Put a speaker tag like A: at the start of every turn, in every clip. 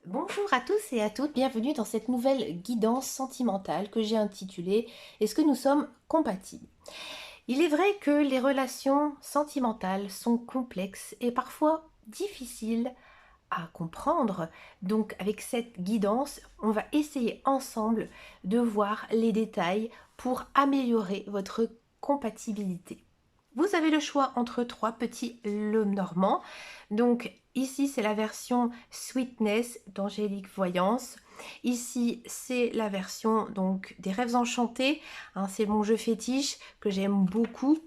A: Bonjour à tous et à toutes, bienvenue dans cette nouvelle guidance sentimentale que j'ai intitulée Est-ce que nous sommes compatibles? Il est vrai que les relations sentimentales sont complexes et parfois difficiles à comprendre. Donc avec cette guidance, on va essayer ensemble de voir les détails pour améliorer votre compatibilité. Vous avez le choix entre trois petits le normand. Donc ici, c'est la version Sweetness d'Angélique Voyance. Ici, c'est la version donc des rêves enchantés. Hein, c'est mon jeu fétiche que j'aime beaucoup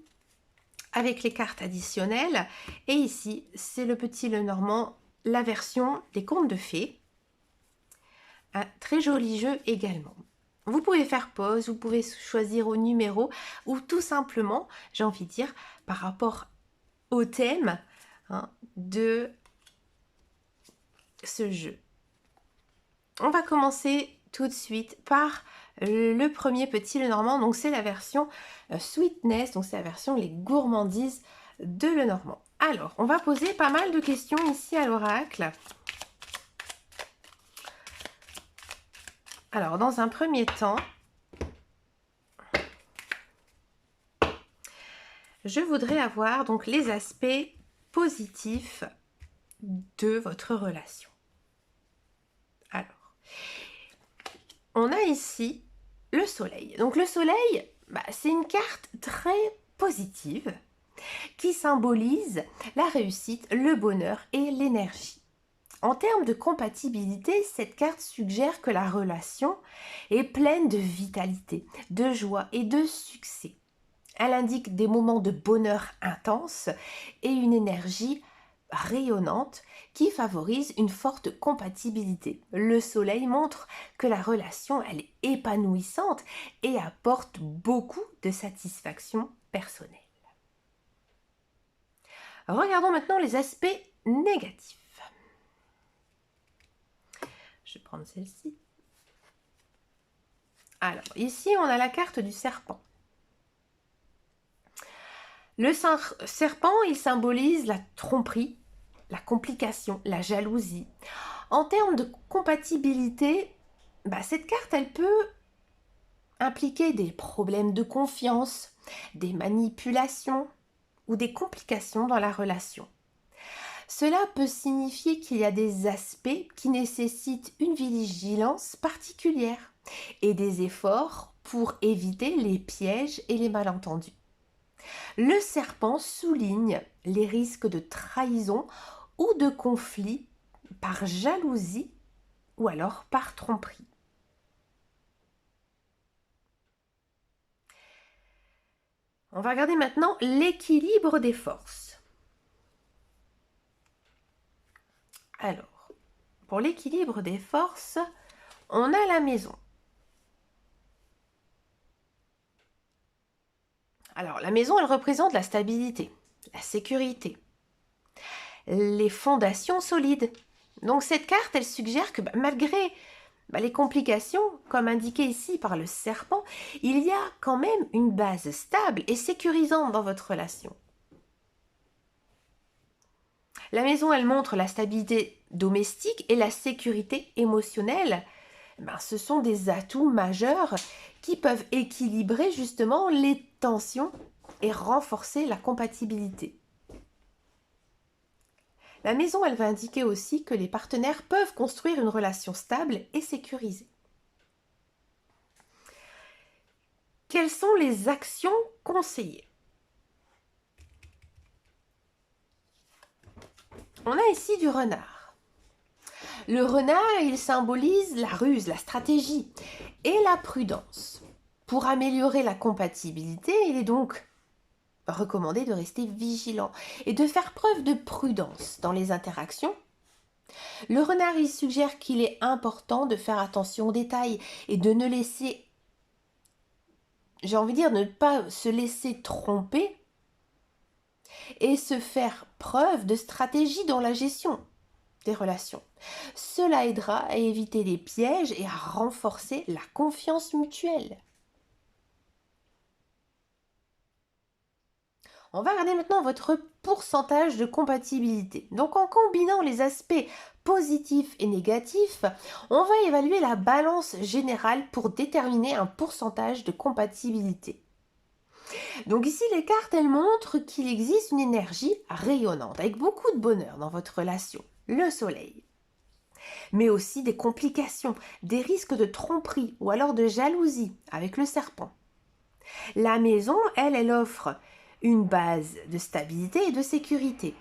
A: avec les cartes additionnelles. Et ici, c'est le petit le normand, la version des contes de fées. Un très joli jeu également. Vous pouvez faire pause, vous pouvez choisir au numéro ou tout simplement, j'ai envie de dire, par rapport au thème de ce jeu. On va commencer tout de suite par le premier petit Lenormand. Donc c'est la version Sweetness, donc c'est la version les gourmandises de Lenormand. Alors, on va poser pas mal de questions ici à l'oracle. Alors, dans un premier temps, je voudrais avoir donc les aspects positifs de votre relation. Alors, on a ici le soleil. Donc le soleil, c'est une carte très positive qui symbolise la réussite, le bonheur et l'énergie. En termes de compatibilité, cette carte suggère que la relation est pleine de vitalité, de joie et de succès. Elle indique des moments de bonheur intense et une énergie rayonnante qui favorise une forte compatibilité. Le soleil montre que la relation, elle est épanouissante et apporte beaucoup de satisfaction personnelle. Regardons maintenant les aspects négatifs. Je vais prendre celle-ci. Alors, ici, on a la carte du serpent. Le serpent, il symbolise la tromperie, la complication, la jalousie. En termes de compatibilité, cette carte, elle peut impliquer des problèmes de confiance, des manipulations ou des complications dans la relation. Cela peut signifier qu'il y a des aspects qui nécessitent une vigilance particulière et des efforts pour éviter les pièges et les malentendus. Le serpent souligne les risques de trahison ou de conflit par jalousie ou alors par tromperie. On va regarder maintenant l'équilibre des forces. Alors, pour l'équilibre des forces, on a la maison. Alors, la maison, elle représente la stabilité, la sécurité, les fondations solides. Donc, cette carte, elle suggère que malgré les complications, comme indiqué ici par le serpent, il y a quand même une base stable et sécurisante dans votre relation. La maison, elle montre la stabilité domestique et la sécurité émotionnelle. Ce sont des atouts majeurs qui peuvent équilibrer justement les tensions et renforcer la compatibilité. La maison, elle va indiquer aussi que les partenaires peuvent construire une relation stable et sécurisée. Quelles sont les actions conseillées? On a ici du renard. Le renard, il symbolise la ruse, la stratégie et la prudence. Pour améliorer la compatibilité, il est donc recommandé de rester vigilant et de faire preuve de prudence dans les interactions. Le renard, il suggère qu'il est important de faire attention aux détails et de ne laisser, j'ai envie de dire, ne pas se laisser tromper et se faire preuve de stratégie dans la gestion des relations. Cela aidera à éviter les pièges et à renforcer la confiance mutuelle. On va regarder maintenant votre pourcentage de compatibilité. Donc en combinant les aspects positif et négatif, on va évaluer la balance générale pour déterminer un pourcentage de compatibilité. Donc ici, les cartes, elles montrent qu'il existe une énergie rayonnante, avec beaucoup de bonheur dans votre relation, le soleil. Mais aussi des complications, des risques de tromperie ou alors de jalousie avec le serpent. La maison, elle offre une base de stabilité et de sécurité,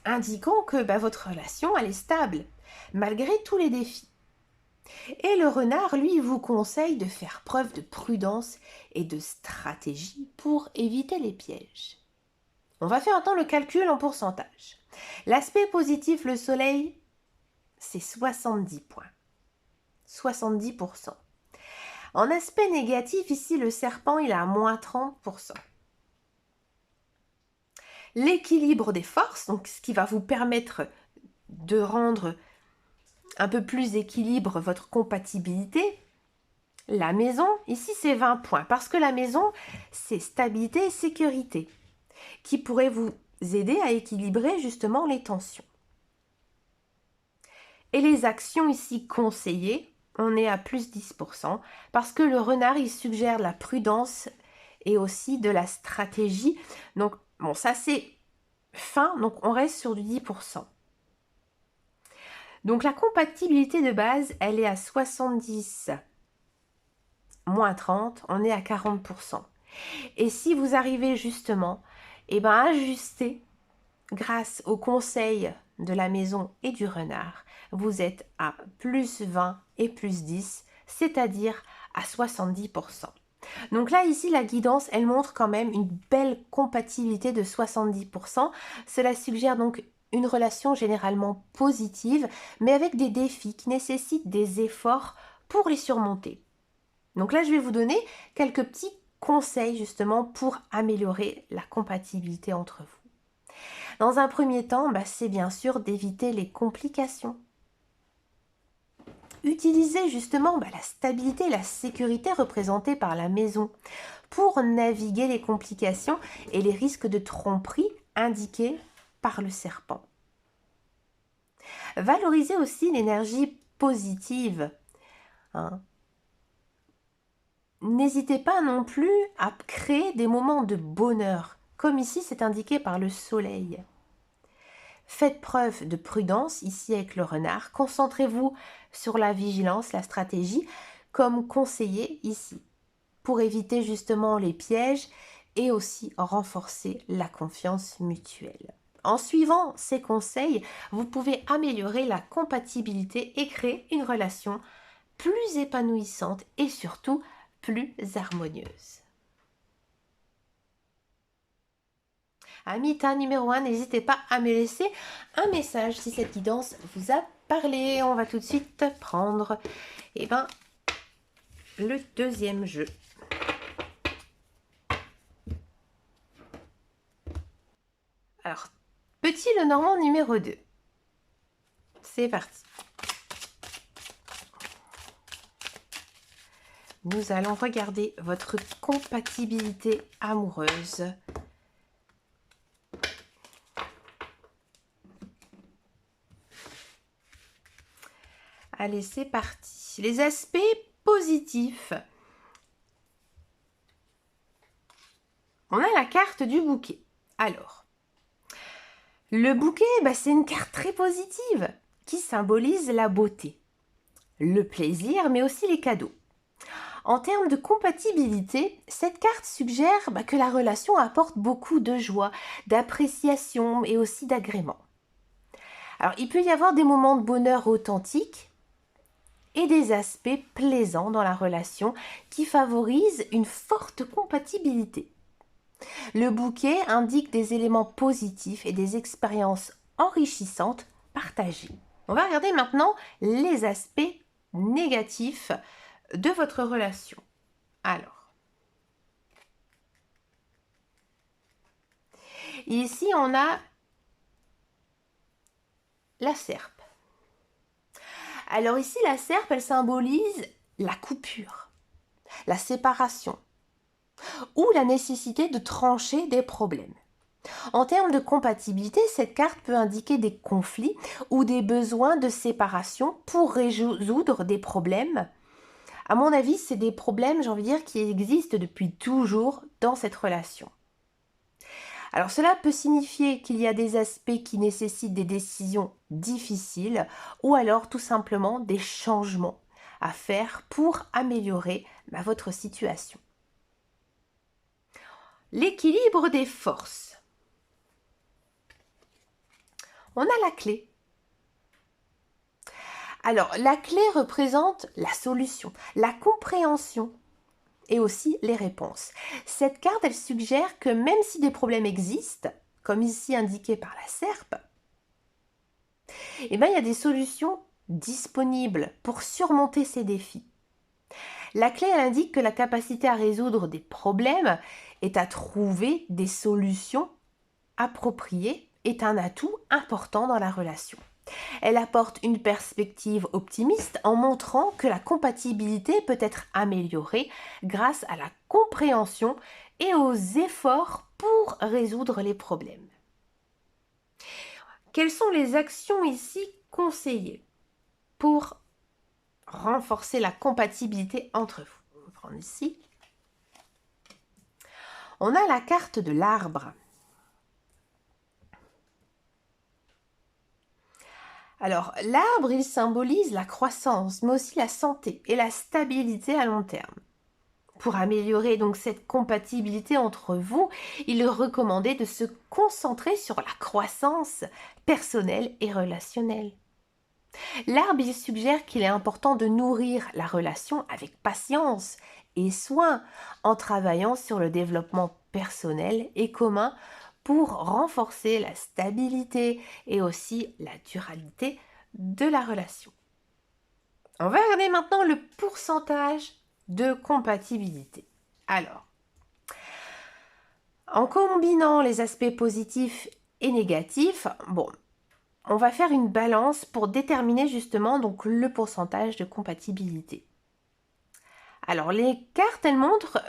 A: indiquant que votre relation, elle est stable, malgré tous les défis. Et le renard, lui, vous conseille de faire preuve de prudence et de stratégie pour éviter les pièges. On va faire maintenant le calcul en pourcentage. L'aspect positif, le soleil, c'est 70 points. 70%. En aspect négatif, ici, le serpent, il est à moins 30%. L'équilibre des forces, donc ce qui va vous permettre de rendre un peu plus équilibre votre compatibilité. La maison, ici, c'est 20 points, parce que la maison, c'est stabilité et sécurité, qui pourrait vous aider à équilibrer justement les tensions. Et les actions ici conseillées, on est à plus 10%, parce que le renard, il suggère de la prudence et aussi de la stratégie. Donc, bon, ça c'est fin, donc on reste sur du 10%. Donc la compatibilité de base, elle est à 70 moins 30, on est à 40%. Et si vous arrivez justement à ajuster grâce au conseil de la maison et du renard, vous êtes à plus 20 et plus 10, c'est-à-dire à 70%. Donc là, ici, la guidance, elle montre quand même une belle compatibilité de 70%. Cela suggère donc une relation généralement positive, mais avec des défis qui nécessitent des efforts pour les surmonter. Donc là, je vais vous donner quelques petits conseils justement pour améliorer la compatibilité entre vous. Dans un premier temps, c'est bien sûr d'éviter les complications. Utilisez justement la stabilité et la sécurité représentées par la maison pour naviguer les complications et les risques de tromperie indiqués par le serpent. Valorisez aussi l'énergie positive. N'hésitez pas non plus à créer des moments de bonheur, comme ici c'est indiqué par le soleil. Faites preuve de prudence ici avec le renard. Concentrez-vous sur la vigilance, la stratégie, comme conseillé ici, pour éviter justement les pièges et aussi renforcer la confiance mutuelle. En suivant ces conseils, vous pouvez améliorer la compatibilité et créer une relation plus épanouissante et surtout plus harmonieuse. Amita numéro 1, n'hésitez pas à me laisser un message si cette guidance vous a parlé. On va tout de suite prendre le deuxième jeu. Alors, petit Lenormand numéro 2. C'est parti. Nous allons regarder votre compatibilité amoureuse. Allez, c'est parti. Les aspects positifs. On a la carte du bouquet. Alors, le bouquet, c'est une carte très positive qui symbolise la beauté, le plaisir, mais aussi les cadeaux. En termes de compatibilité, cette carte suggère que la relation apporte beaucoup de joie, d'appréciation et aussi d'agrément. Alors, il peut y avoir des moments de bonheur authentiques et des aspects plaisants dans la relation qui favorisent une forte compatibilité. Le bouquet indique des éléments positifs et des expériences enrichissantes partagées. On va regarder maintenant les aspects négatifs de votre relation. Alors, ici on a la serpe. Alors ici, la serpe, elle symbolise la coupure, la séparation ou la nécessité de trancher des problèmes. En termes de compatibilité, cette carte peut indiquer des conflits ou des besoins de séparation pour résoudre des problèmes. À mon avis, c'est des problèmes, j'ai envie de dire, qui existent depuis toujours dans cette relation. Alors cela peut signifier qu'il y a des aspects qui nécessitent des décisions difficiles ou alors tout simplement des changements à faire pour améliorer votre situation. L'équilibre des forces. On a la clé. Alors, la clé représente la solution, la compréhension et aussi les réponses. Cette carte, elle suggère que même si des problèmes existent, comme ici indiqué par la serpe, il y a des solutions disponibles pour surmonter ces défis. La clé, elle indique que la capacité à résoudre des problèmes et à trouver des solutions appropriées est un atout important dans la relation. Elle apporte une perspective optimiste en montrant que la compatibilité peut être améliorée grâce à la compréhension et aux efforts pour résoudre les problèmes. Quelles sont les actions ici conseillées pour renforcer la compatibilité entre vous? On va prendre ici. On a la carte de l'arbre. Alors, l'arbre, il symbolise la croissance, mais aussi la santé et la stabilité à long terme. Pour améliorer donc cette compatibilité entre vous, il est recommandé de se concentrer sur la croissance personnelle et relationnelle. L'arbre, il suggère qu'il est important de nourrir la relation avec patience et soin en travaillant sur le développement personnel et commun pour renforcer la stabilité et aussi la durabilité de la relation. On va regarder maintenant le pourcentage de compatibilité. Alors, en combinant les aspects positifs et négatifs, on va faire une balance pour déterminer justement donc le pourcentage de compatibilité. Alors, les cartes, elles montrent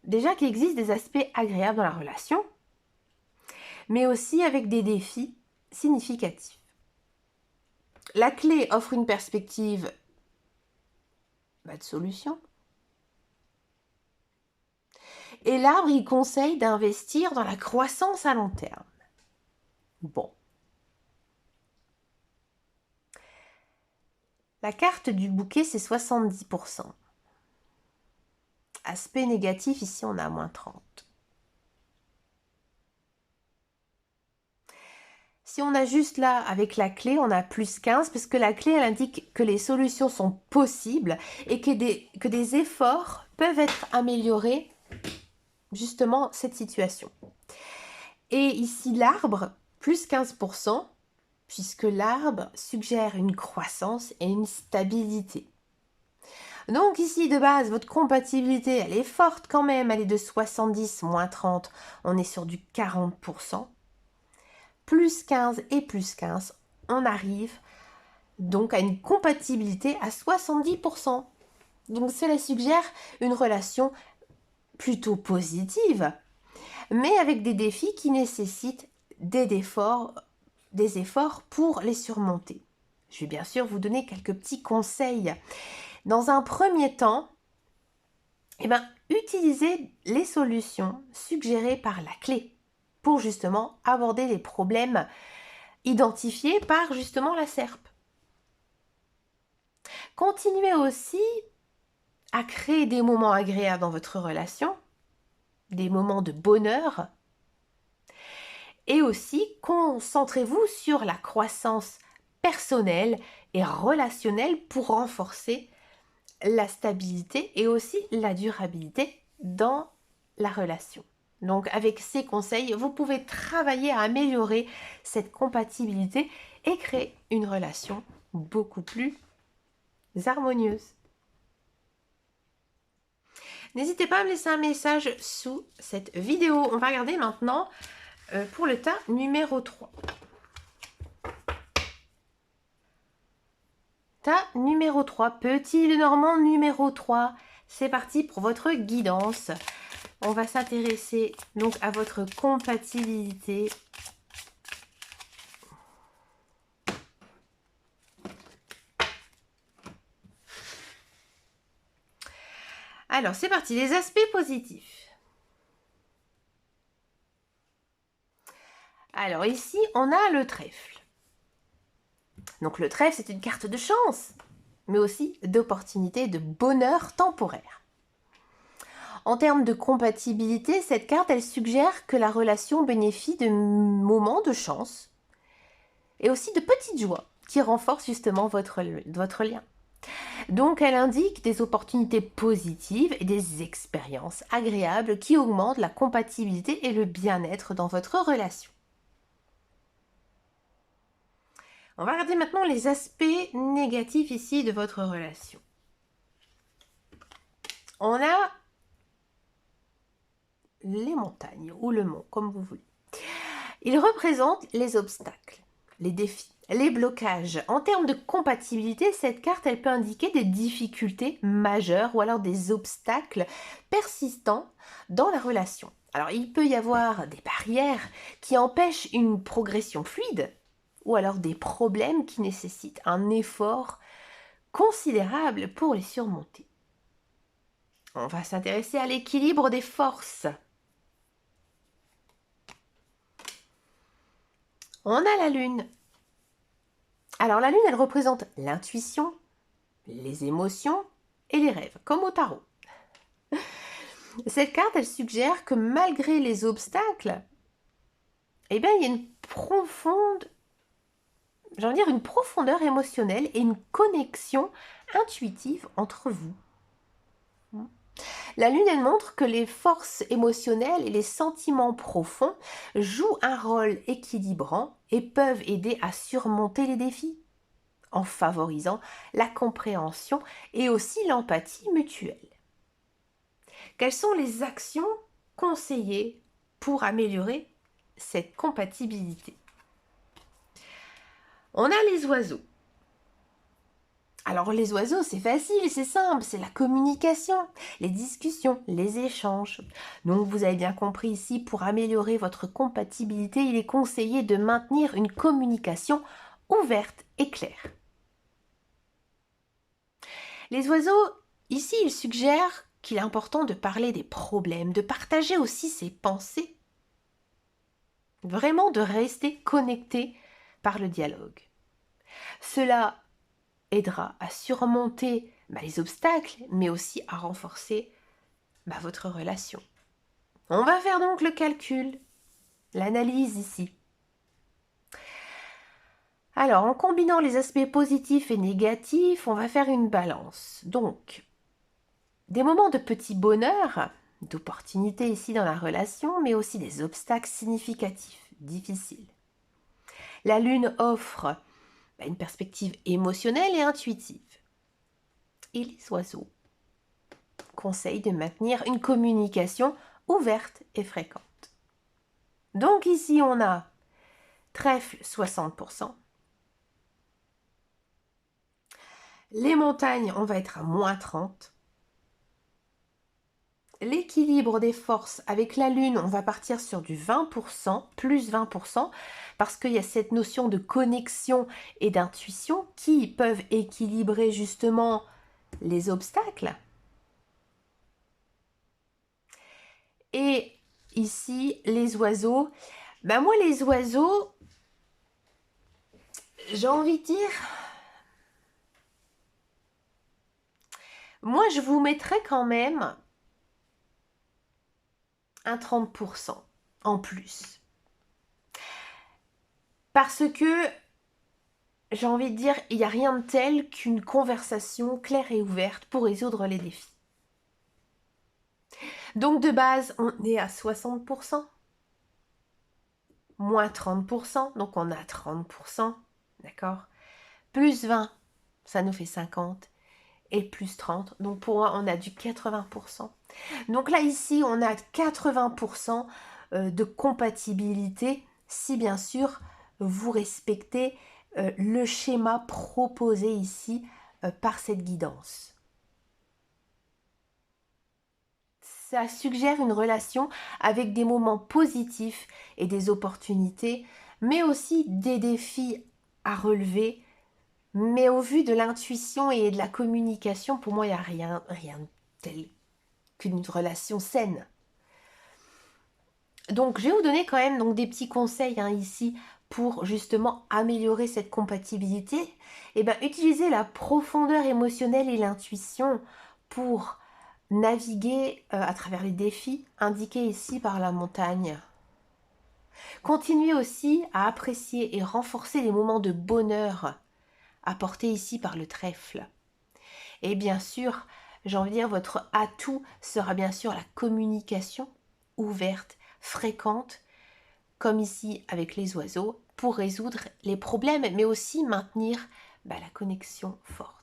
A: déjà qu'il existe des aspects agréables dans la relation, mais aussi avec des défis significatifs. La clé offre une perspective de solution. Et l'arbre, il conseille d'investir dans la croissance à long terme. Bon. La carte du bouquet, c'est 70%. Aspect négatif, ici, on a moins 30. Si on a juste là, avec la clé, on a plus 15, parce que la clé, elle indique que les solutions sont possibles et que des efforts peuvent être améliorés, justement, cette situation. Et ici, l'arbre, plus 15%, puisque l'arbre suggère une croissance et une stabilité. Donc ici, de base, votre compatibilité, elle est forte quand même, elle est de 70 moins 30, on est sur du 40%. Plus 15 et plus 15, on arrive donc à une compatibilité à 70%. Donc cela suggère une relation plutôt positive, mais avec des défis qui nécessitent des efforts pour les surmonter. Je vais bien sûr vous donner quelques petits conseils. Dans un premier temps, utilisez les solutions suggérées par la clé pour justement aborder les problèmes identifiés par justement la serpe. Continuez aussi à créer des moments agréables dans votre relation, des moments de bonheur, et aussi concentrez-vous sur la croissance personnelle et relationnelle pour renforcer la stabilité et aussi la durabilité dans la relation. Donc avec ces conseils, vous pouvez travailler à améliorer cette compatibilité et créer une relation beaucoup plus harmonieuse. N'hésitez pas à me laisser un message sous cette vidéo. On va regarder maintenant pour le tas numéro 3. Tas numéro 3, petit Lenormand numéro 3. C'est parti pour votre guidance. On va s'intéresser donc à votre compatibilité. Alors, c'est parti, les aspects positifs. Alors ici, on a le trèfle. Donc le trèfle, c'est une carte de chance, mais aussi d'opportunité, de bonheur temporaire. En termes de compatibilité, cette carte, elle suggère que la relation bénéficie de moments de chance et aussi de petites joies qui renforcent justement votre lien. Donc elle indique des opportunités positives et des expériences agréables qui augmentent la compatibilité et le bien-être dans votre relation. On va regarder maintenant les aspects négatifs ici de votre relation. On a les montagnes ou le mont, comme vous voulez. Il représente les obstacles, les défis, les blocages. En termes de compatibilité, cette carte, elle peut indiquer des difficultés majeures ou alors des obstacles persistants dans la relation. Alors, il peut y avoir des barrières qui empêchent une progression fluide ou alors des problèmes qui nécessitent un effort considérable pour les surmonter. On va s'intéresser à l'équilibre des forces. On a la lune. Alors la lune, elle représente l'intuition, les émotions et les rêves, comme au tarot. Cette carte, elle suggère que malgré les obstacles, eh bien, il y a une profondeur émotionnelle et une connexion intuitive entre vous. La lune, elle montre que les forces émotionnelles et les sentiments profonds jouent un rôle équilibrant et peuvent aider à surmonter les défis, en favorisant la compréhension et aussi l'empathie mutuelle. Quelles sont les actions conseillées pour améliorer cette compatibilité? On a les oiseaux. Alors les oiseaux, c'est facile, c'est simple, c'est la communication, les discussions, les échanges. Donc vous avez bien compris ici, pour améliorer votre compatibilité, il est conseillé de maintenir une communication ouverte et claire. Les oiseaux, ici, ils suggèrent qu'il est important de parler des problèmes, de partager aussi ses pensées, vraiment de rester connecté par le dialogue. Cela aidera à surmonter les obstacles, mais aussi à renforcer votre relation. On va faire donc le calcul, l'analyse ici. Alors, en combinant les aspects positifs et négatifs, on va faire une balance. Donc, des moments de petit bonheur, d'opportunités ici dans la relation, mais aussi des obstacles significatifs, difficiles. La lune offre une perspective émotionnelle et intuitive. Et les oiseaux conseillent de maintenir une communication ouverte et fréquente. Donc ici, on a trèfle 60%. Les montagnes, on va être à moins 30%. L'équilibre des forces avec la lune, on va partir sur du 20%, plus 20%, parce qu'il y a cette notion de connexion et d'intuition qui peuvent équilibrer justement les obstacles. Et ici, les oiseaux. Moi, les oiseaux, j'ai envie de dire, moi, je vous mettrais quand même un 30% en plus. Parce que, j'ai envie de dire, il n'y a rien de tel qu'une conversation claire et ouverte pour résoudre les défis. Donc de base, on est à 60%, moins 30%, donc on a 30%, d'accord? Plus 20, ça nous fait 50, et plus 30, donc pour moi, on a du 80%. Donc là, ici, on a 80% de compatibilité, si bien sûr, vous respectez le schéma proposé ici par cette guidance. Ça suggère une relation avec des moments positifs et des opportunités, mais aussi des défis à relever. Mais au vu de l'intuition et de la communication, pour moi, il n'y a rien de tel qu'une relation saine. Donc, je vais vous donner quand même donc, des petits conseils ici pour justement améliorer cette compatibilité. Et ben, utilisez la profondeur émotionnelle et l'intuition pour naviguer à travers les défis indiqués ici par la montagne. Continuez aussi à apprécier et renforcer les moments de bonheur apportés ici par le trèfle. Et bien sûr, j'ai envie de dire, votre atout sera bien sûr la communication ouverte, fréquente, comme ici avec les oiseaux, pour résoudre les problèmes, mais aussi maintenir la connexion forte.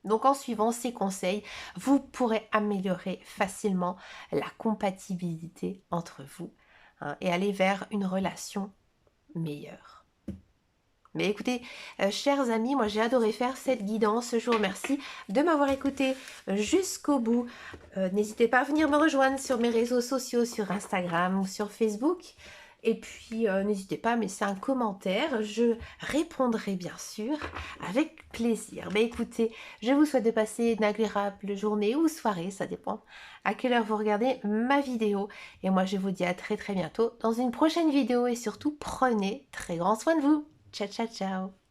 A: Donc en suivant ces conseils, vous pourrez améliorer facilement la compatibilité entre vous et aller vers une relation meilleure. Mais écoutez, chers amis, moi j'ai adoré faire cette guidance. Je vous remercie de m'avoir écouté jusqu'au bout. N'hésitez pas à venir me rejoindre sur mes réseaux sociaux, sur Instagram ou sur Facebook. Et puis, n'hésitez pas à me laisser un commentaire. Je répondrai bien sûr avec plaisir. Mais écoutez, je vous souhaite de passer une agréable journée ou soirée, ça dépend à quelle heure vous regardez ma vidéo. Et moi, je vous dis à très bientôt dans une prochaine vidéo. Et surtout, prenez très grand soin de vous. Ciao, ciao, ciao.